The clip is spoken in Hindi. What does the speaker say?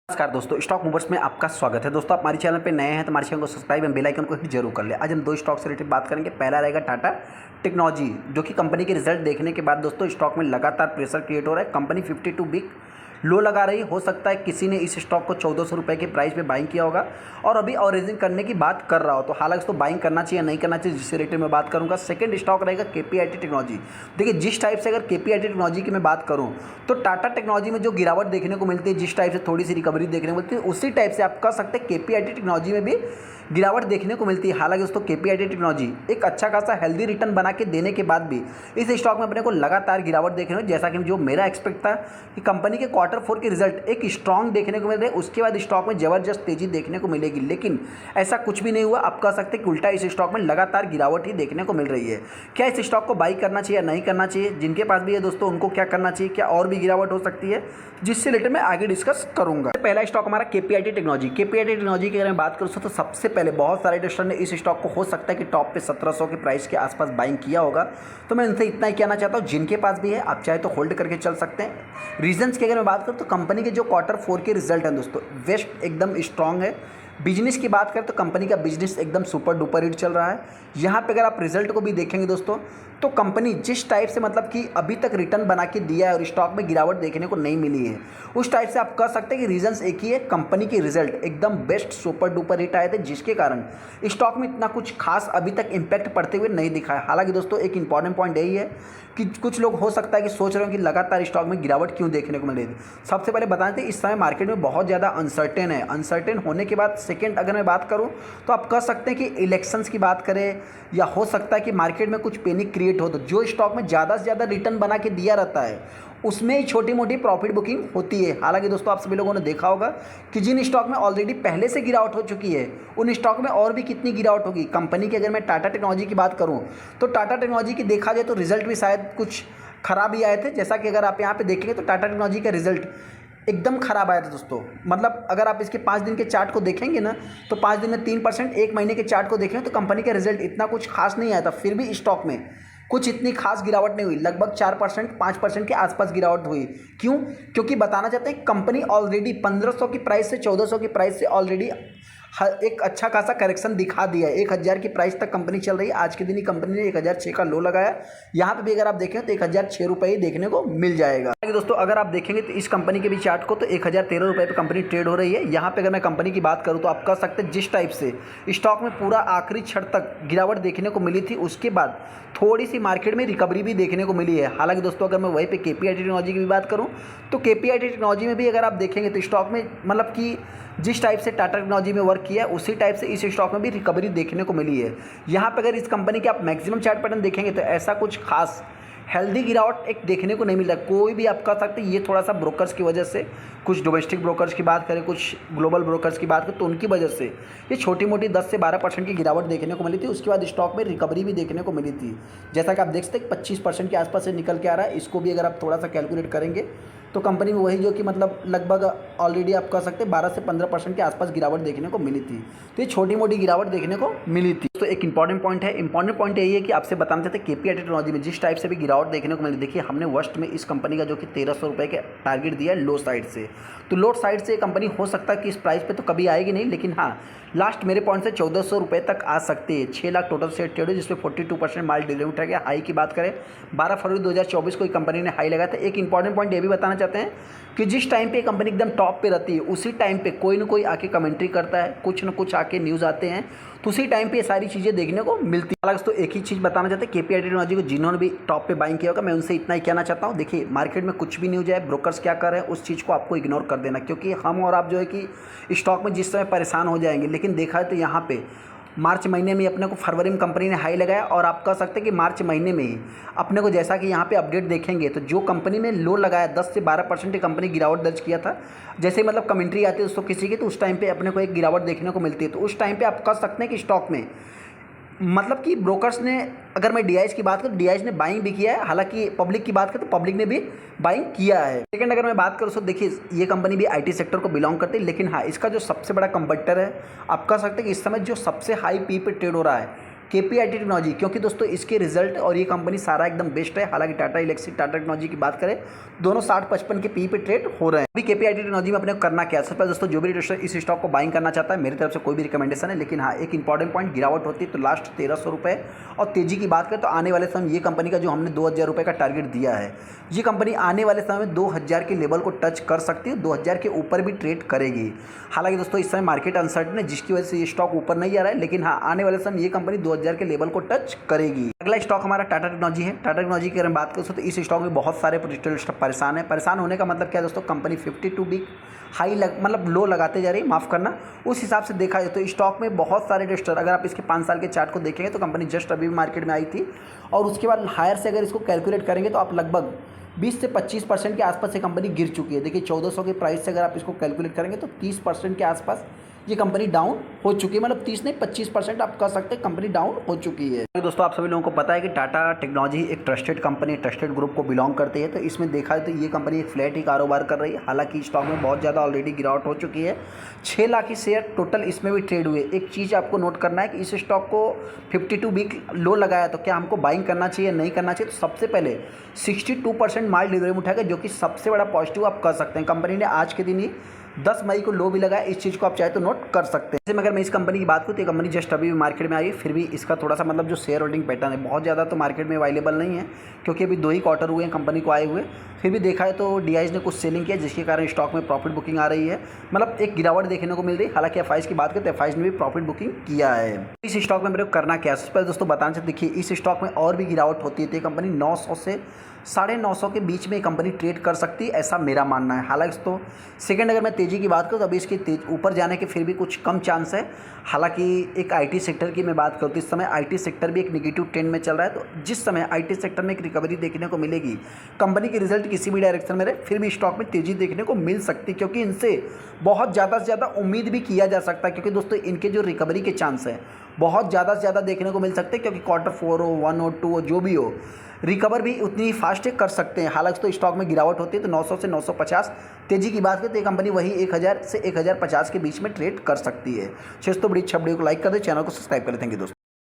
नमस्कार दोस्तों, स्टॉक मूवर्स में आपका स्वागत है। दोस्तों आप हमारे चैनल पे नए हैं तो हमारे चैनल को सब्सक्राइब एंड बेल आइकन को हिट जरूर कर ले। आज हम दो स्टॉक से रिलेटेड बात करेंगे। पहला रहेगा टाटा टेक्नोलॉजी, जो कि कंपनी के रिजल्ट देखने के बाद दोस्तों स्टॉक में लगातार प्रेशर क्रिएट हो रहा है। कंपनी 52 वीक लो लगा रही। हो सकता है किसी ने इस स्टॉक को 1400 रुपये के प्राइस पे बाइंग किया होगा और अभी ऑरेंजिंग करने की बात कर रहा हो, तो हालांकि इसको बाइंग करना चाहिए नहीं करना चाहिए, जिससे रिलेटेड मैं बात करूंगा। सेकंड स्टॉक रहेगा केपीआईटी टेक्नोलॉजी। देखिए, जिस टाइप से अगर केपीआईटी टेक्नोलॉजी की मैं बात करूं तो टाटा टेक्नोलॉजी में जो गिरावट देखने को मिलती है, जिस टाइप से थोड़ी सी रिकवरी देखने को मिलती है, उसी टाइप से आप कह सकते हैं केपीआईटी टेक्नोलॉजी में भी गिरावट देखने को मिलती है। हालांकि दोस्तों केपीआईटी टेक्नोलॉजी एक अच्छा खासा हेल्दी रिटर्न बना के देने के बाद भी इस स्टॉक में अपने को लगातार गिरावट देखने को, जैसा कि जो मेरा एक्सपेक्ट था कि कंपनी के Q4 के रिजल्ट एक स्ट्रांग देखने को मिल रहे, उसके बाद स्टॉक में जबरदस्त तेजी देखने को मिलेगी, लेकिन ऐसा कुछ भी नहीं हुआ। आप कह सकते हैं कि उल्टा इस स्टॉक में लगातार गिरावट ही देखने को मिल रही है। क्या इस स्टॉक को बाई करना चाहिए या नहीं करना चाहिए, जिनके पास भी है दोस्तों उनको क्या करना चाहिए, क्या और भी गिरावट हो सकती है, जिससे रिलेटेड मैं आगे डिस्कस करूंगा। पहला स्टॉक हमारा केपीआईटी टेक्नोलॉजी। केपीआईटी टेक्नोलॉजी की अगर मैं बात करूँ तो सबसे पहले बहुत सारे इन्वेस्टर ने इस स्टॉक को हो सकता है कि टॉप पे 1700 के प्राइस के आसपास बाइंग किया होगा, तो मैं उनसे इतना ही कहना चाहता हूँ, जिनके पास भी है आप चाहे तो होल्ड करके चल सकते हैं। रीजंस की अगर मैं बात करूँ तो कंपनी के जो Q4 के रिजल्ट हैं दोस्तों, वेस्ट एकदम स्ट्रांग है। बिजनेस की बात करें तो कंपनी का बिजनेस एकदम सुपर डुपर हिट चल रहा है। यहाँ पे अगर आप रिजल्ट को भी देखेंगे दोस्तों, तो कंपनी जिस टाइप से मतलब कि अभी तक रिटर्न बना के दिया है और स्टॉक में गिरावट देखने को नहीं मिली है, उस टाइप से आप कह सकते हैं कि रीजंस एक ही है, कंपनी के रिजल्ट एकदम बेस्ट सुपर डुपर हिट आए थे, जिसके कारण स्टॉक में इतना कुछ खास अभी तक इम्पैक्ट पड़ते हुए नहीं दिखा है। हालांकि दोस्तों एक इंपॉर्टेंट पॉइंट यही है कि कुछ लोग हो सकता है कि सोच रहे हो कि लगातार स्टॉक में गिरावट क्यों देखने को मिल रही है। सबसे पहले बता दें, इस समय मार्केट में बहुत ज़्यादा अनसर्टेन है। अनसर्टेन होने के बाद सेकंड अगर मैं बात करूं तो आप कह सकते हैं कि इलेक्शंस की बात करें, या हो सकता है कि मार्केट में कुछ पैनिक क्रिएट हो, तो जो स्टॉक में ज़्यादा से ज़्यादा रिटर्न बना के दिया रहता है उसमें ही छोटी मोटी प्रॉफिट बुकिंग होती है। हालांकि दोस्तों आप सभी लोगों ने देखा होगा कि जिन स्टॉक में ऑलरेडी पहले से गिरावट हो चुकी है, उन स्टॉक में और भी कितनी गिरावट होगी। कंपनी की अगर मैं टाटा टेक्नोलॉजी की बात करूं तो टाटा टेक्नोलॉजी की देखा जाए तो रिजल्ट भी शायद कुछ खराब ही आए थे। जैसा कि अगर आप यहाँ पे देखेंगे तो टाटा टेक्नोलॉजी का रिजल्ट एकदम खराब आया था दोस्तों। मतलब अगर आप इसके 5 दिन के चार्ट को देखेंगे ना, तो 5 दिन में 3%, एक महीने के चार्ट को देखेंगे तो कंपनी का रिजल्ट इतना कुछ खास नहीं आया था। फिर भी स्टॉक में कुछ इतनी खास गिरावट नहीं हुई, लगभग 4% 5% के आसपास गिरावट हुई। क्यों? क्योंकि बताना चाहते हैं कंपनी ऑलरेडी 1500 की प्राइस से 1400 की प्राइस से ऑलरेडी एक अच्छा खासा करेक्शन दिखा दिया है। 1000 की प्राइस तक कंपनी चल रही है। आज के दिन ही कंपनी ने 1006 का लो लगाया। यहाँ पे भी अगर आप देखें तो 1006 रुपये ही देखने को मिल जाएगा। दोस्तों अगर आप देखेंगे तो इस कंपनी के भी चार्ट को तो 1013 रुपये पे कंपनी ट्रेड हो रही है। यहाँ पे अगर मैं कंपनी की बात करूँ तो आप कह सकते हैं जिस टाइप से स्टॉक में पूरा आखिरी क्षण तक गिरावट देखने को मिली थी, उसके बाद थोड़ी सी मार्केट में रिकवरी भी देखने को मिली है। हालांकि दोस्तों अगर मैं वहीं पे केपीआईटी टेक्नोलॉजी की भी बात करूं तो केपीआईटी टेक्नोलॉजी में भी अगर आप देखेंगे तो स्टॉक में मतलब कि जिस टाइप से टाटा टेक्नोलॉजी में वर्क किया है, उसी टाइप से इस स्टॉक में भी रिकवरी देखने को मिली है। यहाँ पर अगर इस कंपनी के आप मैक्सिमम चार्ट पैटर्न देखेंगे तो ऐसा कुछ खास हेल्दी गिरावट एक देखने को नहीं मिल रहा। कोई भी आप कह सकते हैं ये थोड़ा सा ब्रोकर्स की वजह से, कुछ डोमेस्टिक ब्रोकर्स की बात करें, कुछ ग्लोबल ब्रोकर्स की बात करें, तो उनकी वजह से ये छोटी मोटी 10 से 12% की गिरावट देखने को मिली थी। उसके बाद स्टॉक में रिकवरी भी देखने को मिली थी। जैसा कि आप देख सकते हैं 25% के आसपास से निकल के आ रहा है। इसको भी अगर आप थोड़ा सा कैलकुलेट करेंगे तो कंपनी में वही जो कि मतलब लगभग ऑलरेडी आप कह सकते हैं 12 से 15% के आसपास गिरावट देखने को मिली थी। तो ये छोटी मोटी गिरावट देखने को मिली थी। तो एक इंपॉर्टेंट पॉइंट है, इंपॉर्टेंट पॉइंट यही है कि आपसे बताना चाहते हैं केपीआईटी टेक्नोलॉजी में जिस टाइप से भी गिरावट देखने को मिली। देखिए हमने वर्स्ट में इस कंपनी का जो कि 1300 रुपये के टारगेट दिया है लो साइड से, तो लो साइड से कंपनी हो सकता है कि इस प्राइस पे तो कभी आएगी नहीं, लेकिन हाँ लास्ट मेरे पॉइंट से 1400 रुपये तक आ सकती है। 6 लाख टोटल शेयर ट्रेड है, जिसमें 42% माल डिले उठा गया। हाई की बात करें 12 फरवरी 2024 को कंपनी ने हाई लगाया था। एक इंपॉर्टेंट पॉइंट ये भी बताना चाहते हैं कि जिस टाइम पे कंपनी एकदम टॉप पे रहती है, उसी टाइम पे कोई ना कोई आके कमेंट्री करता है, कुछ ना कुछ आके न्यूज़ आते हैं, तो उसी टाइम पे ये सारी चीज़ें देखने को मिलती है। हालांकि तो एक ही चीज़ बताना चाहते हैं केपीआईटी टेक्नोलॉजी को जिन्होंने भी टॉप पे बाइंग किया होगा, मैं उनसे इतना ही कहना चाहता हूँ, देखिए मार्केट में कुछ भी न्यूज़ है, ब्रोकर्स क्या कर रहे हैं उस चीज़ को आपको इग्नोर कर देना, क्योंकि हम और आप जो है कि स्टॉक में जिस समय परेशान हो जाएंगे। लेकिन देखा है तो यहाँ पे मार्च महीने में अपने को फरवरी में कंपनी ने हाई लगाया, और आप कह सकते हैं कि मार्च महीने में ही अपने को जैसा कि यहाँ पे अपडेट देखेंगे तो जो कंपनी में लो लगाया 10 से 12% की कंपनी गिरावट दर्ज किया था। जैसे ही मतलब कमेंट्री आती है दोस्तों किसी की, तो उस टाइम पे अपने को एक गिरावट देखने को मिलती है। तो उस टाइम पे आप कह सकते हैं कि स्टॉक में मतलब कि ब्रोकर्स ने, अगर मैं डीआईएस की बात करूँ डीआईएस ने बाइंग भी किया है। हालांकि पब्लिक की बात करें तो पब्लिक ने भी बाइंग किया है। सेकंड अगर मैं बात करूँ तो देखिए ये कंपनी भी आईटी सेक्टर को बिलोंग करती है, लेकिन हाँ इसका जो सबसे बड़ा कंपटीटर है, आप कह सकते हैं कि इस समय जो सबसे हाई पी पे ट्रेड हो रहा है KPIT टेक्नोलॉजी, क्योंकि दोस्तों इसके रिजल्ट और ये कंपनी सारा एकदम बेस्ट है। हालांकि टाटा इलेक्ट्रिक, टाटा टेक्नोलॉजी की बात करें, दोनों 60-55 के पी पे ट्रेड हो रहे हैं। अभी KPIT टेक्नोलॉजी में अपने को करना क्या है? सबसे पहले दोस्तों जो भी इन्वेस्टर इस स्टॉक को बाइंग करना चाहता है, मेरी तरफ से कोई भी रिकमेंडेशन है, लेकिन हाँ एक इंपॉर्टेंट पॉइंट, गिरावट होती है तो लास्ट 1300 रुपये, और तेजी की बात करें तो आने वाले समय ये कंपनी का जो हमने 2000 रुपये का टारगेट दिया है, ये कंपनी आने वाले समय में 2000 के लेवल को टच कर सकती है, 2000 के ऊपर भी ट्रेड करेगी। हालांकि दोस्तों इस समय मार्केट अनसर्टन है, जिसकी वजह से ये स्टॉक ऊपर नहीं आ रहा है, लेकिन हाँ आने वाले समय ये कंपनी 2000 के लेवल को टच करेगी। अगला स्टॉक हमारा टाटा टेक्नोलॉजी है। टाटा टेक्नोलॉजी की अगर बात करें तो इस स्टॉक में बहुत सारे पोजिटिव परेशान है। परेशान होने का मतलब क्या है दोस्तों? कंपनी 52 वीक हाई मतलब लो लगाते जा रही है, माफ़ करना। उस हिसाब से देखा जाए तो स्टॉक में बहुत सारे इन्वेस्टर, अगर आप इसके 5 साल के चार्ट को देखेंगे तो कंपनी जस्ट अभी भी मार्केट में आई थी, और उसके बाद हायर से अगर इसको कैलकुलेट करेंगे तो आप लगभग 20 से 25% के आसपास ये कंपनी गिर चुकी है। देखिए 1400 के प्राइस से अगर आप इसको कैलकुलेट करेंगे तो 30% के आसपास ये कंपनी डाउन हो चुकी है। मतलब 30 नहीं 25% आप कह सकते हैं कंपनी डाउन हो चुकी है। तो दोस्तों आप सभी लोगों को पता है कि टाटा टेक्नोलॉजी एक ट्रस्टेड कंपनी, ट्रस्टेड ग्रुप को बिलोंग करती है, तो इसमें देखा जाए तो ये कंपनी एक फ्लैट ही कारोबार कर रही है। हालांकि स्टॉक में बहुत ज़्यादा ऑलरेडी गिरावट हो चुकी है। 6 लाख ही शेयर टोटल इसमें भी ट्रेड हुए। एक चीज़ आपको नोट करना है कि इस स्टॉक को 52 वीक लो लगाया, तो क्या हमको बाइंग करना चाहिए, नहीं करना चाहिए? तो सबसे पहले 62% माल डिलीवरी में उठाएगा, जो कि सबसे बड़ा पॉजिटिव आप कर सकते हैं। कंपनी ने आज के दिन ही 10 मई को लो भी लगाया, इस चीज़ को आप चाहे तो नोट कर सकते हैं। जैसे अगर मैं इस कंपनी की बात करूँ तो ये कंपनी जस्ट अभी मार्केट में आई है, फिर भी इसका थोड़ा सा मतलब जो शेयर होल्डिंग पैटर्न है बहुत ज़्यादा तो मार्केट में अवेलेबल नहीं है, क्योंकि अभी 2 ही क्वार्टर हुए हैं कंपनी को आए हुए। फिर भी देखा है तो डीआईज ने कुछ सेलिंग किया, जिसके कारण स्टॉक में प्रॉफिट बुकिंग आ रही है, मतलब एक गिरावट देखने को मिल रही है। हालांकि एफआईज की बात करें तो एफआईज ने भी प्रॉफिट बुकिंग किया है। इस स्टॉक में मेरे को करना क्या है? सबसे पहले दोस्तों बताना चाहिए, देखिए इस स्टॉक में और भी गिरावट होती है तो ये कंपनी 900 से 950 के बीच में कंपनी ट्रेड कर सकती है, ऐसा मेरा मानना है। हालांकि तो सेकंड अगर मैं तेज़ी की बात करूँ तो अभी इसके ऊपर जाने के फिर भी कुछ कम चांस है। हालांकि एक आईटी सेक्टर की मैं बात करूँ तो इस समय आईटी सेक्टर भी एक नेगेटिव ट्रेंड में चल रहा है, तो जिस समय आईटी सेक्टर में एक रिकवरी देखने को मिलेगी, कंपनी के रिजल्ट किसी भी डायरेक्शन में रहे, फिर भी स्टॉक में तेज़ी देखने को मिल सकती है, क्योंकि इनसे बहुत ज़्यादा से ज़्यादा उम्मीद भी किया जा सकता है। क्योंकि दोस्तों इनके जो रिकवरी के चांस हैं बहुत ज़्यादा से ज़्यादा देखने को मिल सकते हैं, क्योंकि Q4 हो, 1 हो, 2 हो, जो भी हो, रिकवर भी उतनी ही फास्ट कर सकते हैं। हालांकि तो स्टॉक में गिरावट होती है तो 900 से 950। तेजी की बात करें तो ये कंपनी वही 1000 से 1050 के बीच में ट्रेड कर सकती है। तो बड़ी अच्छा वीडियो को लाइक कर दे, चैनल को सब्सक्राइब कर लें। थैंक यू दोस्तों।